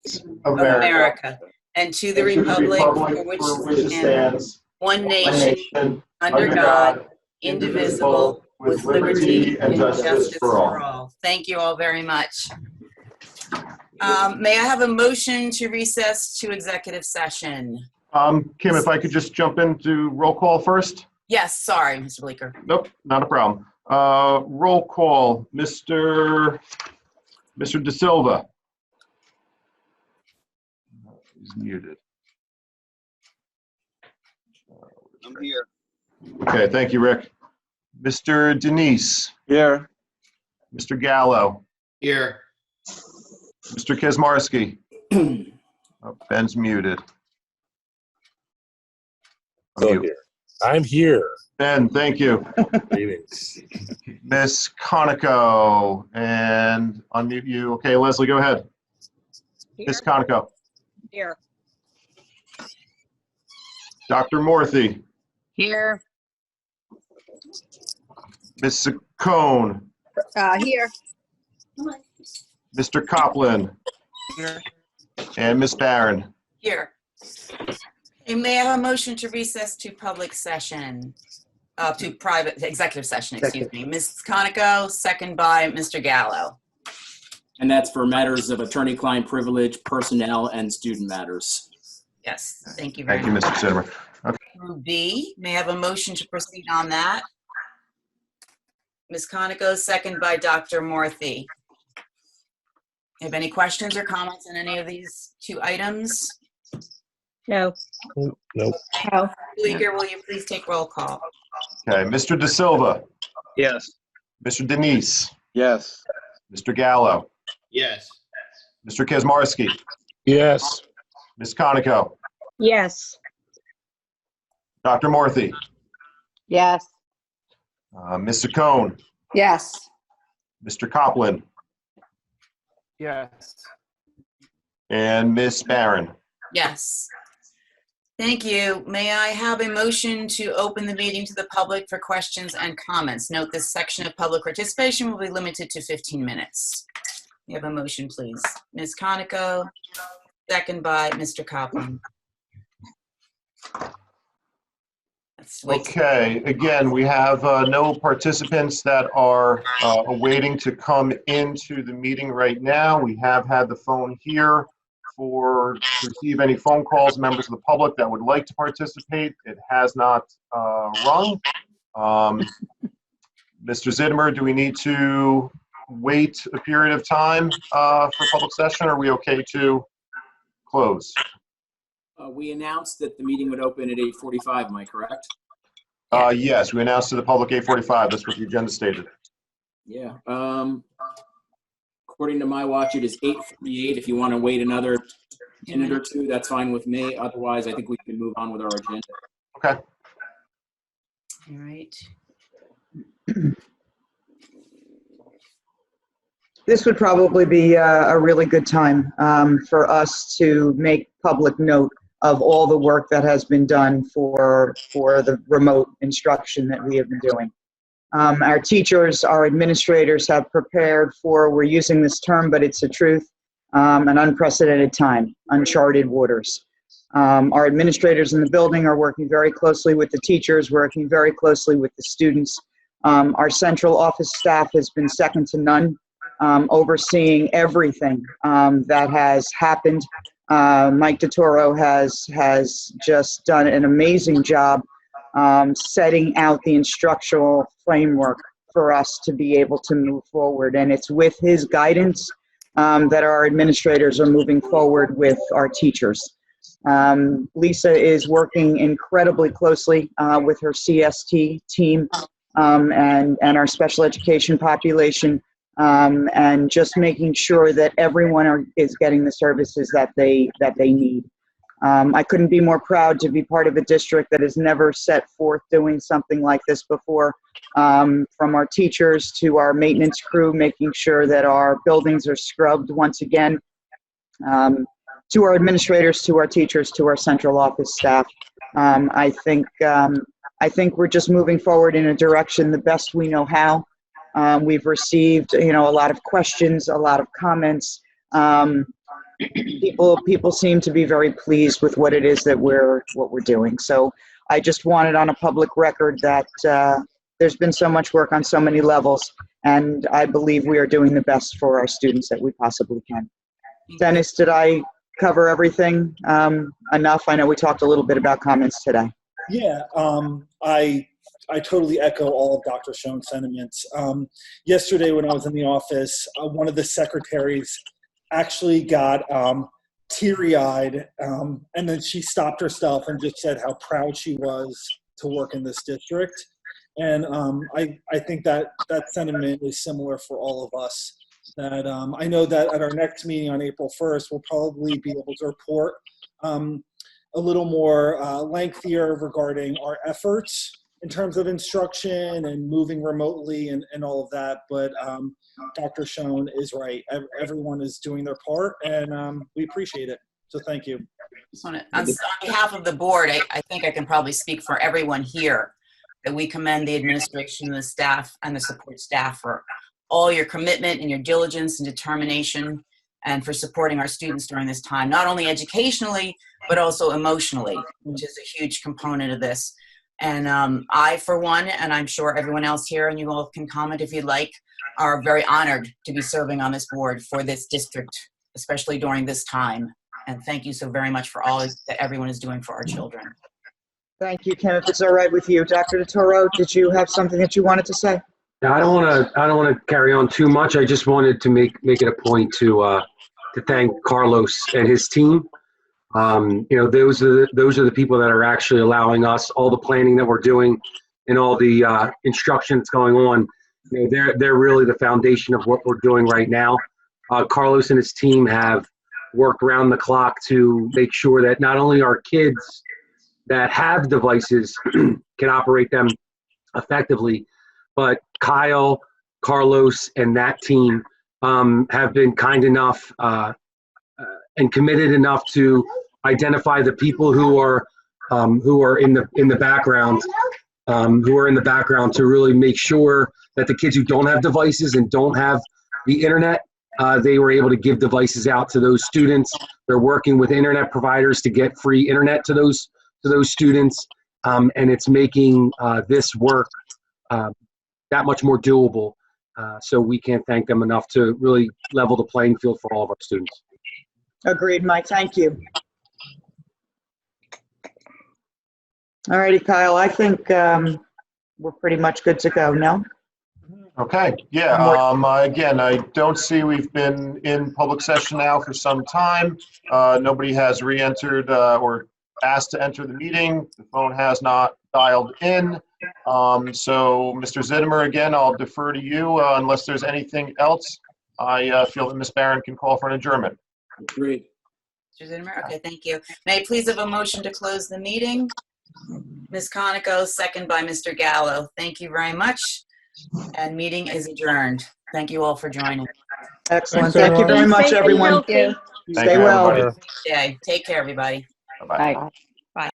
of of America, America, and to the and to the republic republic for which for which it stands, stands, one one nation, nation, under God, indivisible, with liberty and justice for all. Thank you all very much. May I have a motion to recess to executive session? Kim, if I could just jump into roll call first? Yes, sorry, Mr. Bleeker. Nope, not a problem. Roll call, Mr. De Silva. He's muted. I'm here. Okay, thank you, Rick. Mr. Denise. Here. Mr. Gallo. Here. Mr. Kaczmarski. Oh, Ben's muted. Unmute. I'm here. Ben, thank you. Greetings. Miss Conoco, and unmute you. Okay, Leslie, go ahead. Miss Conoco. Here. Dr. Morthy. Here. Miss Cone. Here. Mr. Copland. Here. And Miss Barron. Here. And may I have a motion to recess to public session, to private, executive session, excuse me. Ms. Conoco, second by Mr. Gallo. And that's for matters of attorney-client privilege, personnel, and student matters. Yes, thank you very much. Thank you, Mr. Sidmer. Okay. Through B, may I have a motion to proceed on that? Ms. Conoco, second by Dr. Morthy. Have any questions or comments on any of these two items? No. Nope. No. Bleeker, will you please take roll call? Okay, Mr. De Silva. Yes. Mr. Denise. Yes. Mr. Gallo. Yes. Mr. Kaczmarski. Yes. Miss Conoco. Yes. Dr. Morthy. Yes. Mr. Cone. Yes. Mr. Copland. Yes. And Miss Barron. Yes. Thank you. May I have a motion to open the meeting to the public for questions and comments? Note this section of public participation will be limited to 15 minutes. We have a motion, please. Ms. Conoco, second by Mr. Copland. Let's wait. Okay, again, we have no participants that are awaiting to come into the meeting right now. We have had the phone here to receive any phone calls, members of the public that would like to participate. It has not rung. Mr. Zidmer, do we need to wait a period of time for public session, or are we okay to close? We announced that the meeting would open at 8:45, am I correct? Yes, we announced to the public 8:45. That's what the agenda stated. Yeah. According to my watch, it is 8:48. If you want to wait another minute or two, that's fine with me. Otherwise, I think we can move on with our agenda. Okay. All right. This would probably be a really good time for us to make public note of all the work that has been done for the remote instruction that we have been doing. Our teachers, our administrators have prepared for, we're using this term, but it's the truth, an unprecedented time, uncharted waters. Our administrators in the building are working very closely with the teachers, working very closely with the students. Our central office staff has been second to none, overseeing everything that has happened. Mike DeToro has just done an amazing job setting out the instructional framework for us to be able to move forward. And it's with his guidance that our administrators are moving forward with our teachers. Lisa is working incredibly closely with her CST team and our special education population, and just making sure that everyone is getting the services that they need. I couldn't be more proud to be part of a district that has never set forth doing something like this before. From our teachers to our maintenance crew, making sure that our buildings are scrubbed once again, to our administrators, to our teachers, to our central office staff. I think we're just moving forward in a direction the best we know how. We've received, a lot of questions, a lot of comments. people seem to be very pleased with what it is that we're doing. So I just wanted on a public record that there's been so much work on so many levels, and I believe we are doing the best for our students that we possibly can. Dennis, did I cover everything enough? I know we talked a little bit about comments today. Yeah, I totally echo all of Dr. Schoen's sentiments. Yesterday when I was in the office, one of the secretaries actually got teary-eyed, and then she stopped herself and just said how proud she was to work in this district. And I think that sentiment is similar for all of us. That I know that at our next meeting on April 1st, we'll probably be able to report a little more lengthier regarding our efforts in terms of instruction and moving remotely and all of that. But Dr. Schoen is right. Everyone is doing their part, and we appreciate it. So thank you. On behalf of the board, I think I can probably speak for everyone here that we commend the administration, the staff, and the support staff for all your commitment and your diligence and determination, and for supporting our students during this time, not only educationally, but also emotionally, which is a huge component of this. And I, for one, and I'm sure everyone else here, and you all can comment if you'd like, are very honored to be serving on this board for this district, especially during this time. And thank you so very much for all that everyone is doing for our children. Thank you, Kim. If it's all right with you. Dr. DeToro, did you have something that you wanted to say? Yeah, I don't want to carry on too much. I just wanted to make it a point to thank Carlos and his team. You know, those are the people that are actually allowing us all the planning that we're doing and all the instruction that's going on. You know, they're really the foundation of what we're doing right now. Carlos and his team have worked around the clock to make sure that not only our kids that have devices can operate them effectively, but Kyle, Carlos, and that team have been kind enough and committed enough to identify the people who are in the background, to really make sure that the kids who don't have devices and don't have the internet, they were able to give devices out to those students. They're working with internet providers to get free internet to those students, and it's making this work that much more doable. So we can't thank them enough to really level the playing field for all of our students. Agreed, Mike. Thank you. All righty, Kyle. I think we're pretty much good to go, no? Okay, yeah, again, I don't see, we've been in public session now for some time. Nobody has re-entered or asked to enter the meeting. The phone has not dialed in. So, Mr. Zittimer, again, I'll defer to you unless there's anything else. I feel that Ms. Barron can call for an adjournment. Great. Mr. Zittimer, okay, thank you. May I please have a motion to close the meeting? Ms. Conoco, second by Mr. Gallo. Thank you very much. And meeting is adjourned. Thank you all for joining. Excellent. Thanks, Thank you very everyone. much, everyone. Thank you. Thank Stay you, well. everybody. Okay, take care, everybody. Bye-bye. Bye.